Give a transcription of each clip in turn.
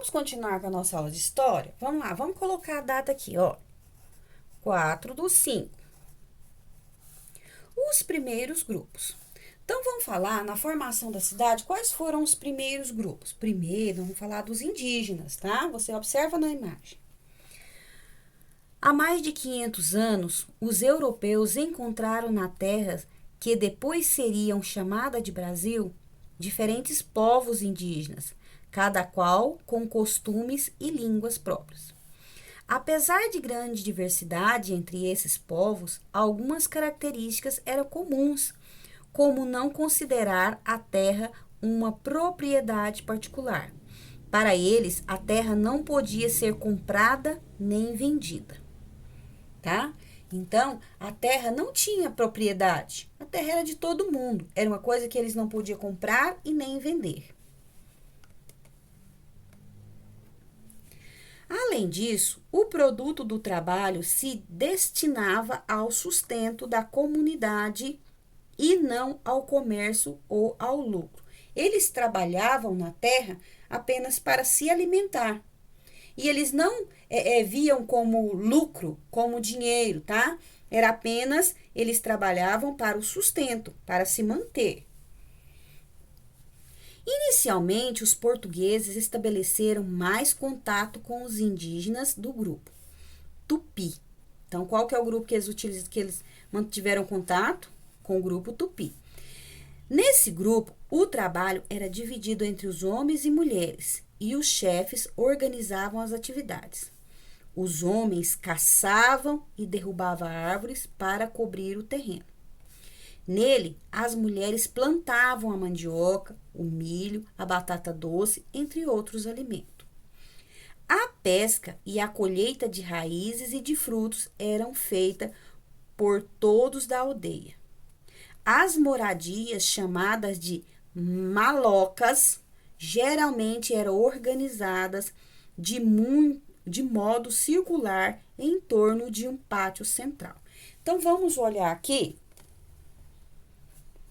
Vamos continuar com a nossa aula de história? Vamos lá, vamos colocar a data aqui, ó. 4/5. Os primeiros grupos. Então, vamos falar na formação da cidade quais foram os primeiros grupos. Primeiro, vamos falar dos indígenas, tá? Você observa na imagem. Há mais de 500 anos, os europeus encontraram na terra que depois seriam chamada de Brasil diferentes povos indígenas, cada qual com costumes e línguas próprias. Apesar de grande diversidade entre esses povos, algumas características eram comuns, como não considerar a terra uma propriedade particular. Para eles, a terra não podia ser comprada nem vendida, tá? Então, a terra não tinha propriedade. A terra era de todo mundo. Era uma coisa que eles não podiam comprar e nem vender. Além disso, o produto do trabalho se destinava ao sustento da comunidade e não ao comércio ou ao lucro. Eles trabalhavam na terra apenas para se alimentar. E eles não viam como lucro, como dinheiro, tá? Era apenas, eles trabalhavam para o sustento, para se manter. Inicialmente, os portugueses estabeleceram mais contato com os indígenas do grupo Tupi. Então, qual que é o grupo que eles mantiveram contato? Com o grupo Tupi. Nesse grupo, o trabalho era dividido entre os homens e mulheres, e os chefes organizavam as atividades. Os homens caçavam e derrubavam árvores para cobrir o terreno. Nele, as mulheres plantavam a mandioca, o milho, a batata doce, entre outros alimentos. A pesca e a colheita de raízes e de frutos eram feitas por todos da aldeia. As moradias, chamadas de malocas, geralmente eram organizadas de modo circular em torno de um pátio central. Então, vamos olhar aqui.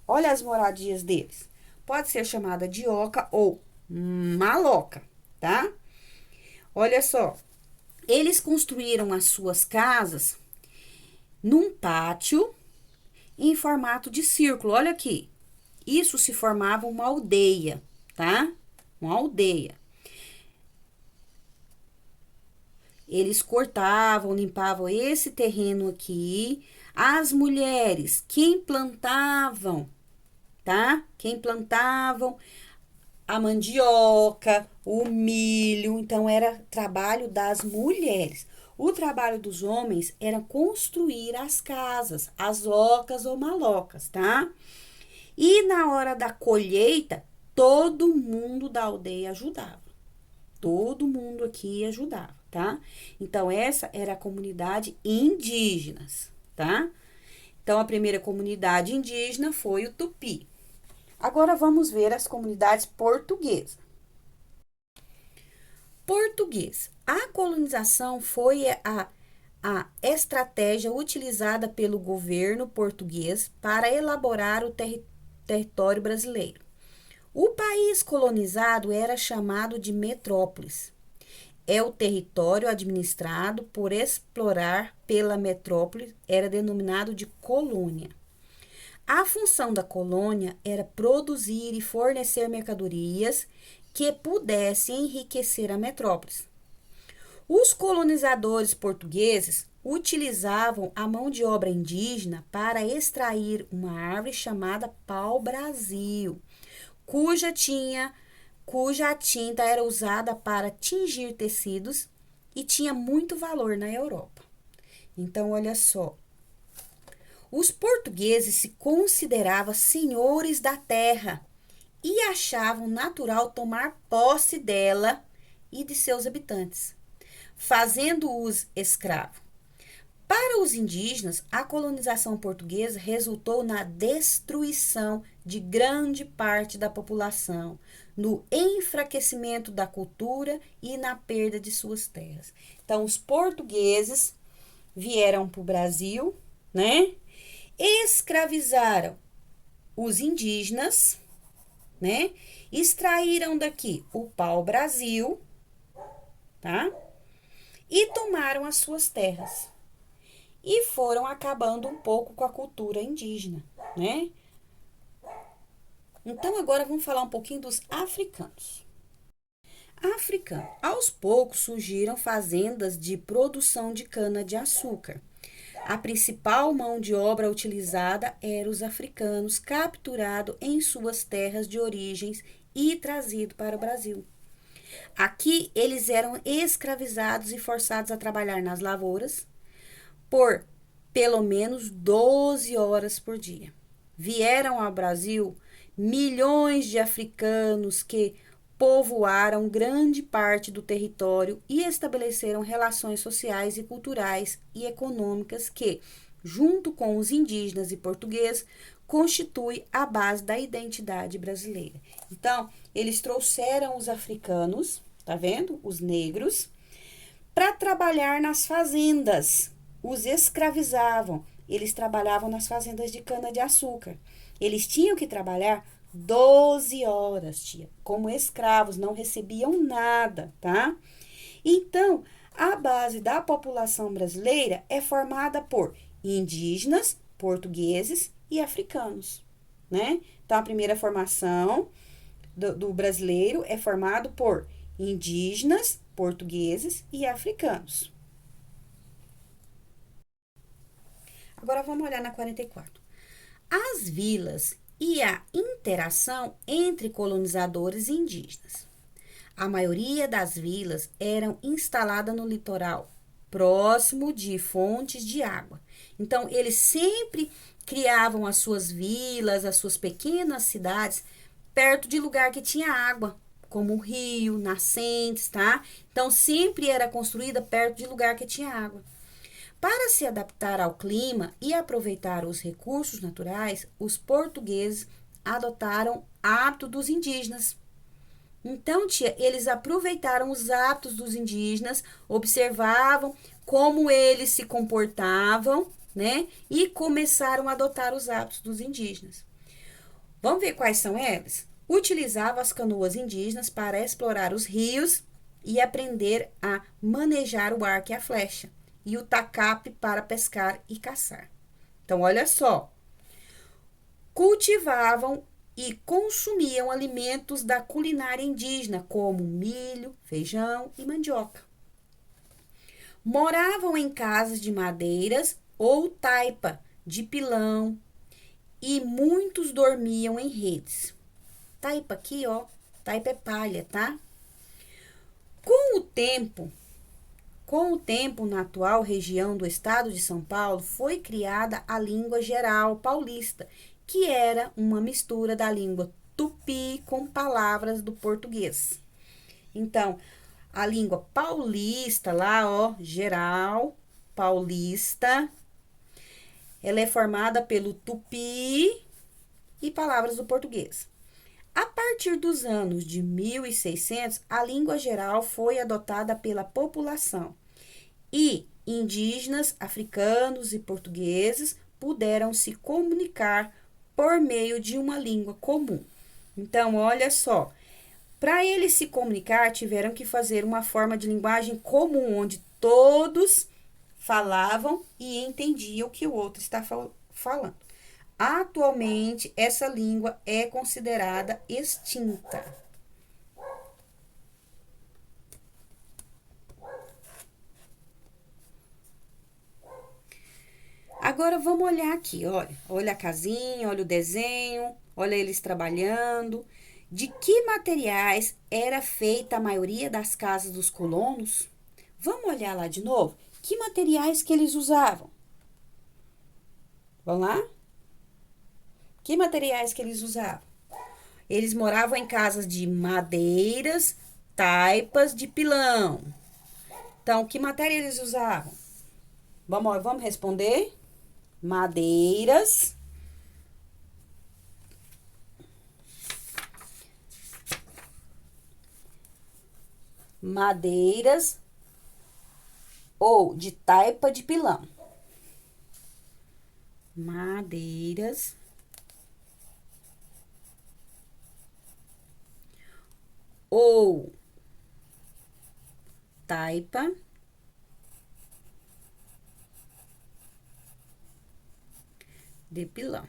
Olha as moradias deles. Pode ser chamada de oca ou maloca, tá? Olha só. Eles construíram as suas casas num pátio em formato de círculo. Olha aqui. Isso se formava uma aldeia, tá? Uma aldeia. Eles cortavam, limpavam esse terreno aqui. As mulheres, quem plantavam, tá? Quem plantavam a mandioca, o milho, então era trabalho das mulheres. O trabalho dos homens era construir as casas, as ocas ou malocas, tá? E na hora da colheita, todo mundo da aldeia ajudava. Todo mundo aqui ajudava, tá? Então, essa era a comunidade indígenas, tá? Então, a primeira comunidade indígena foi o Tupi. Agora, vamos ver as comunidades portuguesas. Português. A colonização foi a estratégia utilizada pelo governo português para elaborar o território brasileiro. O país colonizado era chamado de metrópolis. É o território administrado por explorar pela metrópole, era denominado de colônia. A função da colônia era produzir e fornecer mercadorias que pudessem enriquecer a metrópole. Os colonizadores portugueses utilizavam a mão de obra indígena para extrair uma árvore chamada pau-brasil, cuja tinta era usada para tingir tecidos e tinha muito valor na Europa. Então, olha só. Os portugueses se consideravam senhores da terra e achavam natural tomar posse dela e de seus habitantes, fazendo-os escravos. Para os indígenas, a colonização portuguesa resultou na destruição de grande parte da população, no enfraquecimento da cultura e na perda de suas terras. Então, os portugueses vieram para o Brasil, né? Escravizaram os indígenas, né? Extraíram daqui o pau-brasil, tá? E tomaram as suas terras. E foram acabando um pouco com a cultura indígena, né? Então, agora vamos falar um pouquinho dos africanos. Africano. Aos poucos surgiram fazendas de produção de cana-de-açúcar. A principal mão de obra utilizada era os africanos, capturados em suas terras de origens e trazido para o Brasil. Aqui eles eram escravizados e forçados a trabalhar nas lavouras por pelo menos 12 horas por dia. Vieram ao Brasil milhões de africanos que povoaram grande parte do território e estabeleceram relações sociais e culturais e econômicas que, junto com os indígenas e portugueses, constitui a base da identidade brasileira. Então, eles trouxeram os africanos, tá vendo? Os negros, para trabalhar nas fazendas. Os escravizavam. Eles trabalhavam nas fazendas de cana-de-açúcar. Eles tinham que trabalhar 12 horas, tia, como escravos, não recebiam nada, tá? Então, a base da população brasileira é formada por indígenas, portugueses e africanos, né? Então, a primeira formação do brasileiro é formado por indígenas, portugueses e africanos. Agora vamos olhar na 44. As vilas e a interação entre colonizadores e indígenas. A maioria das vilas eram instaladas no litoral, próximo de fontes de água. Então, eles sempre criavam as suas vilas, as suas pequenas cidades, perto de lugar que tinha água, como o rio, nascentes, tá? Então, sempre era construída perto de lugar que tinha água. Para se adaptar ao clima e aproveitar os recursos naturais, os portugueses adotaram hábitos dos indígenas. Então, tia, eles aproveitaram os hábitos dos indígenas, observavam como eles se comportavam, né? E começaram a adotar os hábitos dos indígenas. Vamos ver quais são eles? Utilizavam as canoas indígenas para explorar os rios e aprender a manejar o arco e a flecha, e o tacape para pescar e caçar. Então, olha só. Cultivavam e consumiam alimentos da culinária indígena, como milho, feijão e mandioca. Moravam em casas de madeiras ou taipa, de pilão, e muitos dormiam em redes. Taipa aqui, ó, taipa é palha, tá? Com o tempo, na atual região do estado de São Paulo, foi criada a língua geral paulista, que era uma mistura da língua tupi com palavras do português. Então, a língua paulista, lá, ó, geral, paulista, ela é formada pelo tupi e palavras do português. A partir dos anos de 1600, a língua geral foi adotada pela população e indígenas, africanos e portugueses puderam se comunicar por meio de uma língua comum. Então, olha só, para eles se comunicar, tiveram que fazer uma forma de linguagem comum, onde todos falavam e entendiam o que o outro está falando. Atualmente, essa língua é considerada extinta. Agora vamos olhar aqui, olha. Olha a casinha, olha o desenho, olha eles trabalhando. De que materiais era feita a maioria das casas dos colonos? Vamos olhar lá de novo? Que materiais que eles usavam? Vamos lá? Que materiais que eles usavam? Eles moravam em casas de madeiras, taipas de pilão. Então, que matéria eles usavam? Vamos responder? Madeiras, ou de taipa de pilão. Madeiras ou taipa de pilão.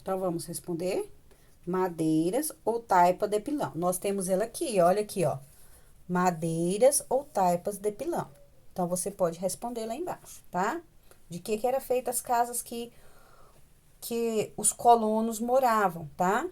Então, vamos responder. Madeiras ou taipa de pilão. Nós temos ela aqui, olha aqui, ó. Madeiras ou taipas de pilão. Então, você pode responder lá embaixo, tá? De que era feita as casas que os colonos moravam, tá?